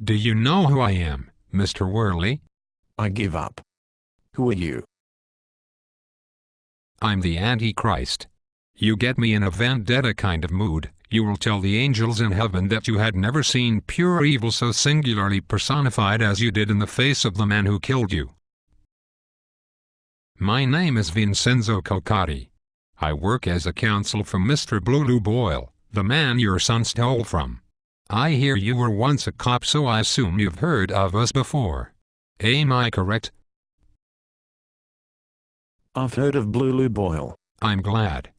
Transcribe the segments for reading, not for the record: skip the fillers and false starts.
Do you know who I am, Mr. Worley? I give up. Who are you? I'm the Antichrist. You get me in a vendetta kind of mood. You will tell the angels in heaven that you had never seen pure evil so singularly personified as you did in the face of the man who killed you. My name is Vincenzo Cocotti. I work as a counsel for Mr. Blue Boyle, the man your son stole from. I hear you were once a cop, so I assume you've heard of us before. Am I correct? I've heard of Blue Boyle. I'm glad.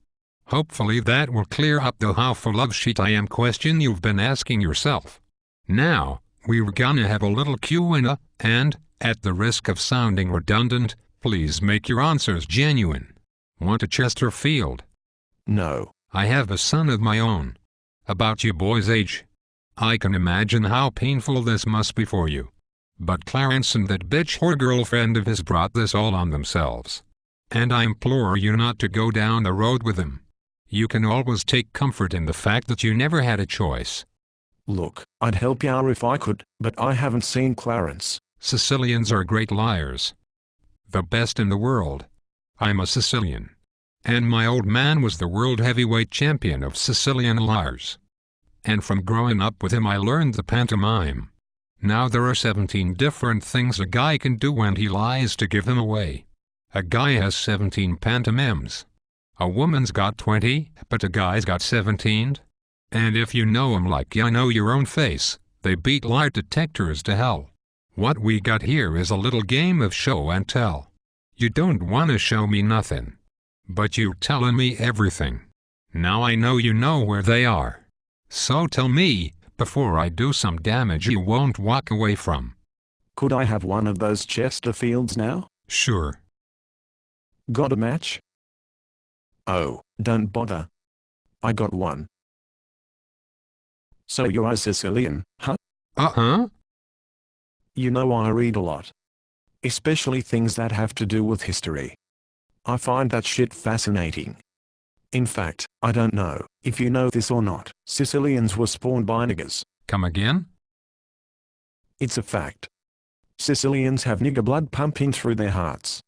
Hopefully that will clear up the how full of shit I am question you've been asking yourself. Now, we're gonna have a little Q&A, and, at the risk of sounding redundant, please make your answers genuine. Want a Chesterfield? No. I have a son of my own. About your boy's age. I can imagine how painful this must be for you. But Clarence and that bitch whore girlfriend of his brought this all on themselves. And I implore you not to go down the road with him. You can always take comfort in the fact that you never had a choice. Look, I'd help you if I could, but I haven't seen Clarence. Sicilians are great liars. The best in the world. I'm a Sicilian. And my old man was the world heavyweight champion of Sicilian liars. And from growing up with him I learned the pantomime. Now there are 17 different things a guy can do when he lies to give them away. A guy has 17 pantomimes. A woman's got 20, but a guy's got 17. And if you know 'em like you know your own face, they beat lie detectors to hell. What we got here is a little game of show and tell. You don't want to show me nothing. But you're telling me everything. Now I know you know where they are. So tell me, before I do some damage you won't walk away from. Could I have one of those Chesterfields now? Sure. Got a match? Oh, don't bother. I got one. So you're a Sicilian, huh? Uh-huh. You know I read a lot. Especially things that have to do with history. I find that shit fascinating. In fact, I don't know if you know this or not, Sicilians were spawned by niggers. Come again? It's a fact. Sicilians have nigger blood pumping through their hearts.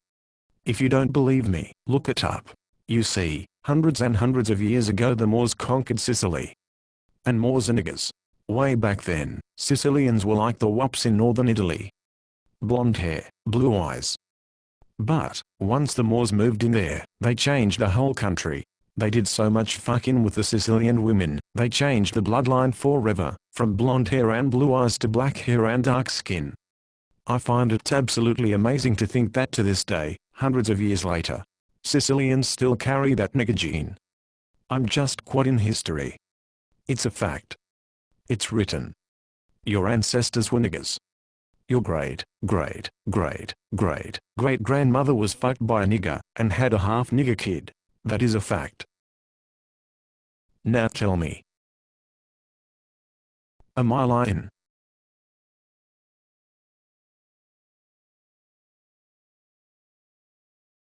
If you don't believe me, look it up. You see, hundreds and hundreds of years ago the Moors conquered Sicily. And Moors are niggers. Way back then, Sicilians were like the wops in northern Italy. Blonde hair, blue eyes. But, once the Moors moved in there, they changed the whole country. They did so much fucking with the Sicilian women, they changed the bloodline forever, from blonde hair and blue eyes to black hair and dark skin. I find it absolutely amazing to think that to this day, hundreds of years later, Sicilians still carry that nigger gene. I'm just quoting history. It's a fact. It's written. Your ancestors were niggers. Your great-great-great-great-great-grandmother was fucked by a nigger, and had a half-nigger kid. That is a fact. Now tell me. Am I lying?